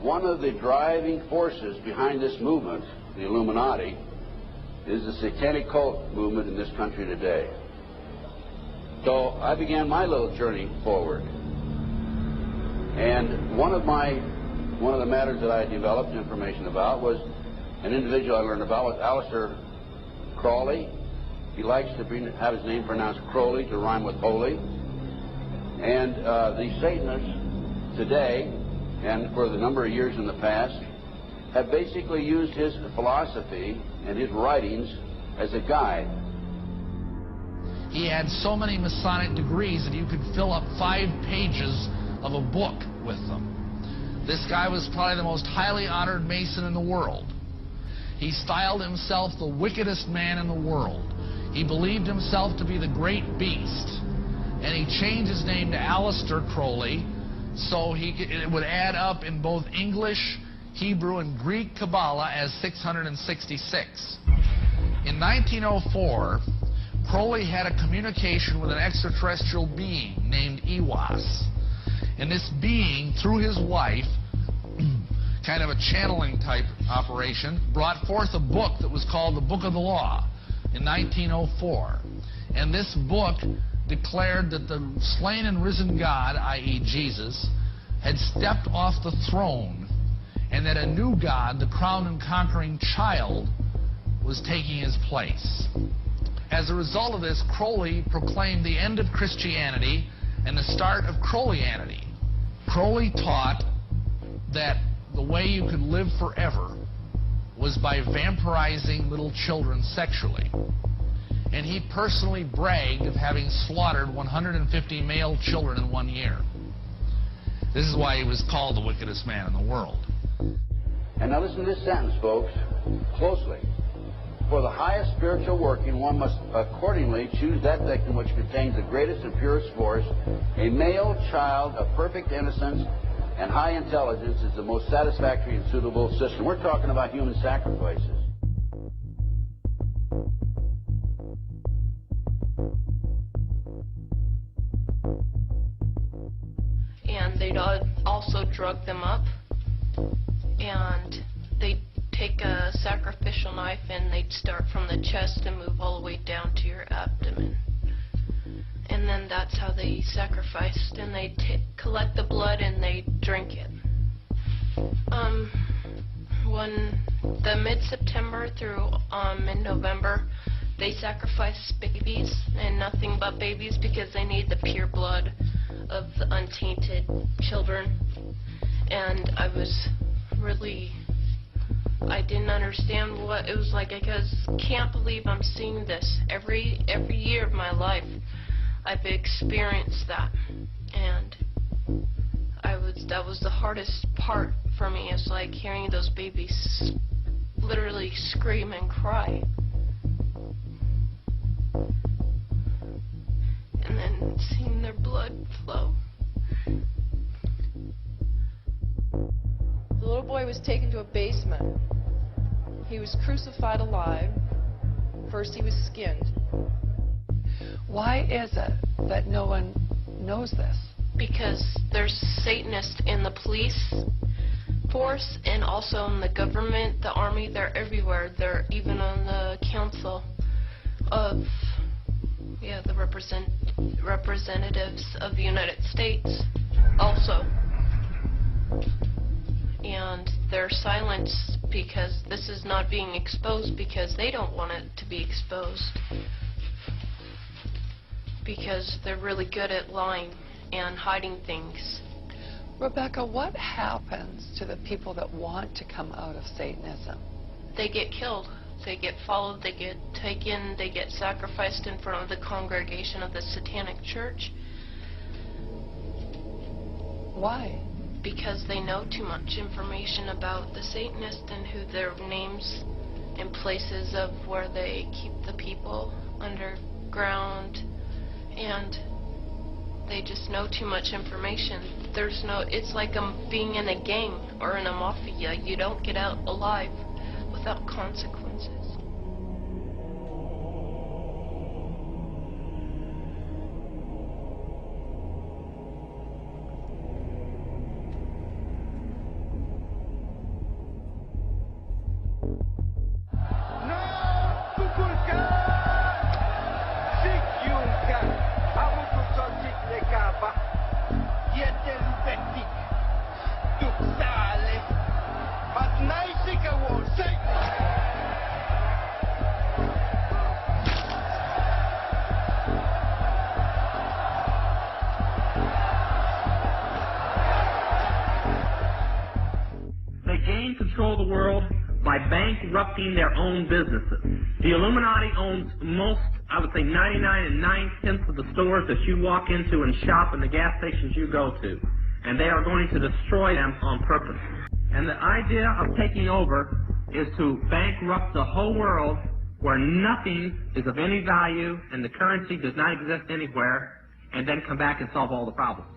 one of the driving forces behind this movement, the Illuminati, is the satanic cult movement in this country today. So I began my little journey forward. And one of the matters that I developed information about was an individual I learned about was Aleister Crowley. He likes to have his name pronounced Crowley to rhyme with holy. And the Satanists today, and for the number of years in the past, have basically used his philosophy and his writings as a guide. He had so many Masonic degrees that you could fill up 5 pages of a book with them. This guy was probably the most highly honored Mason in the world. He styled himself the wickedest man in the world. He believed himself to be the great beast, and he changed his name to Aleister Crowley so it would add up in both English, Hebrew, and Greek Kabbalah as 666. In 1904, Crowley had a communication with an extraterrestrial being named Iwas. And this being, through his wife, kind of a channeling type operation, brought forth a book that was called the Book of the Law in 1904. And this book declared that the slain and risen God, i.e. Jesus, had stepped off the throne, and that a new God, the crowned and conquering child, was taking his place. As a result of this, Crowley proclaimed the end of Christianity and the start of Crowleyanity. Crowley taught that the way you could live forever was by vampirizing little children sexually. And he personally bragged of having slaughtered 150 male children in 1 year. This is why he was called the wickedest man in the world. And now listen to this sentence, folks, closely. For the highest spiritual working, one must accordingly choose that victim which contains the greatest and purest force. A male child of perfect innocence and high intelligence is the most satisfactory and suitable system. We're talking about human sacrifices. And they'd also drug them up, and they'd take a sacrificial knife and they'd start from the chest and move all the way down to your abdomen. And then that's how they sacrificed, and they'd collect the blood and they'd drink it. When the mid-September through mid-November, they sacrificed babies and nothing but babies because they need the pure blood of the untainted children. And I didn't understand what it was like. I can't believe I'm seeing this every year of my life. I've experienced that, and that was the hardest part for me. It's like hearing those babies literally scream and cry, and then seeing their blood flow. The little boy was taken to a basement. He was crucified alive. First he was skinned. Why is it that no one knows this? Because there's Satanists in the police force and also in the government, the army. They're everywhere. They're even on the council of the representatives of the United States also. And they're silenced because this is not being exposed, because they don't want it to be exposed, because they're really good at lying and hiding things. Rebecca, what happens to the people that want to come out of Satanism? They get killed. They get followed. They get taken. They get sacrificed in front of the congregation of the Satanic Church. Why? Because they know too much information about the Satanists and who their names and places of where they keep the people underground, and they just know too much information. It's like being in a gang or in a mafia. You don't get out alive without consequences. They gain control of the world by bankrupting their own businesses. The Illuminati owns most, I would say 99 9/10 of the stores that you walk into and shop and the gas stations you go to. And they are going to destroy them on purpose. And the idea of taking over is to bankrupt the whole world where nothing is of any value and the currency does not exist anywhere, and then come back and solve all the problems.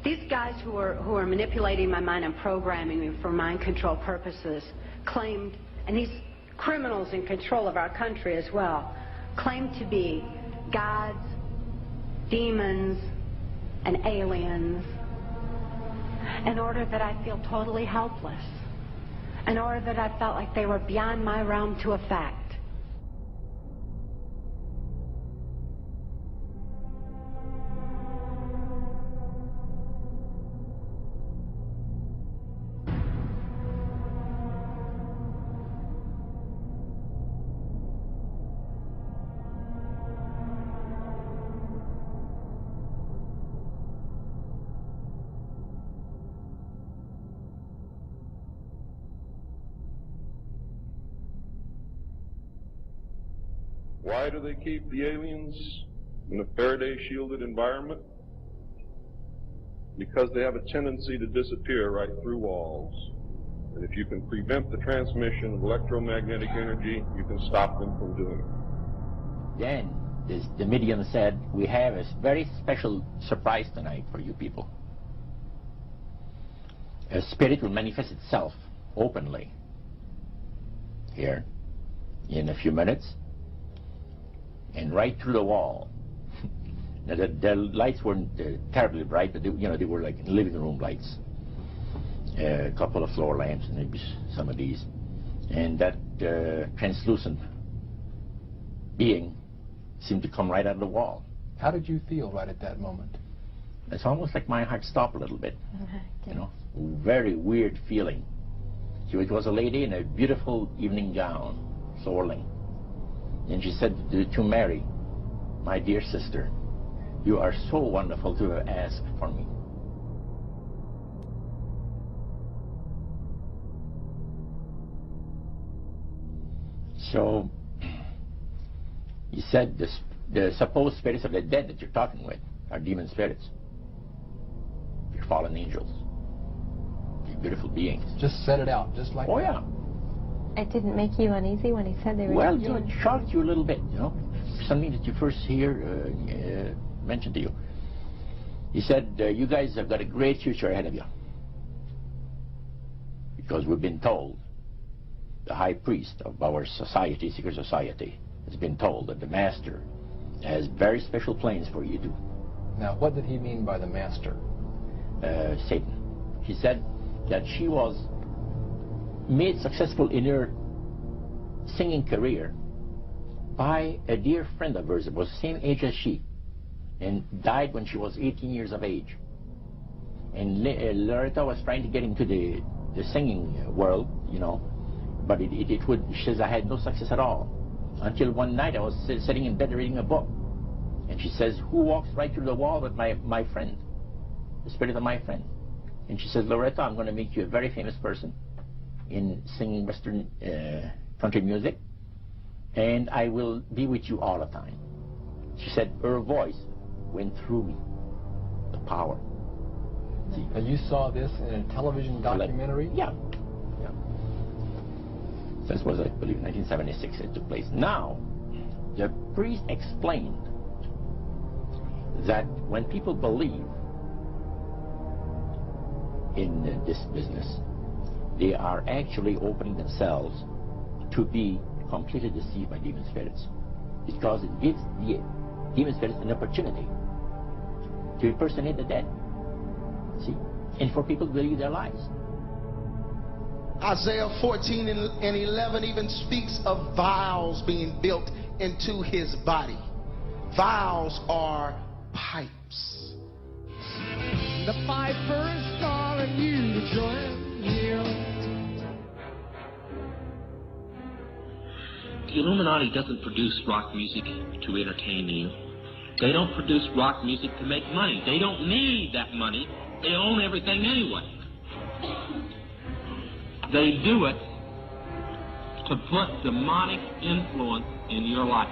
These guys who are manipulating my mind and programming me for mind control purposes claimed, and these criminals in control of our country as well, claimed to be gods, demons, and aliens in order that I feel totally helpless, in order that I felt like they were beyond my realm to affect. Why do they keep the aliens in a Faraday-shielded environment? Because they have a tendency to disappear right through walls. And if you can prevent the transmission of electromagnetic energy, you can stop them from doing it. Then the medium said, we have a very special surprise tonight for you people. A spirit will manifest itself openly here in a few minutes and right through the wall. Now the lights weren't terribly bright, but they were like living room lights. A couple of floor lamps, and maybe some of these. And that translucent being seemed to come right out of the wall. How did you feel right at that moment? It's almost like my heart stopped a little bit. You know, very weird feeling. It was a lady in a beautiful evening gown, swirling. And she said to Mary, my dear sister, you are so wonderful to have asked for me. So, he said the supposed spirits of the dead that you're talking with are demon spirits. Your fallen angels. Your beautiful beings. Just set it out, just like that. Oh, yeah. It didn't make you uneasy when he said they were Well, demons? it shocked you a little bit, something that you first hear mentioned to you. He said, you guys have got a great future ahead of you. Because we've been told, the high priest of our society, secret society, has been told that the master has very special plans for you too. Now, what did he mean by the master? Satan. He said that she was made successful in her singing career by a dear friend of hers that was the same age as she and died when she was 18 years of age. And Loretta was trying to get into the singing world, but she says, I had no success at all. Until one night I was sitting in bed reading a book. And she says, who walks right through the wall with my friend? The spirit of my friend. And she says, Loretta, I'm going to make you a very famous person in singing Western country music, and I will be with you all the time. She said her voice went through me, the power. See? And you saw this in a television documentary? Yeah. This was, I believe, 1976 it took place. Now, the priest explained that when people believe in this business, they are actually opening themselves to be completely deceived by demon spirits, because it gives the demon spirits an opportunity to impersonate the dead. See? And for people to believe their lies. Isaiah 14 and 11 even speaks of vials being built into his body. Vials are pipes. The piper is calling you to join him. The Illuminati doesn't produce rock music to entertain you. They don't produce rock music to make money. They don't need that money. They own everything anyway. They do it to put demonic influence in your life.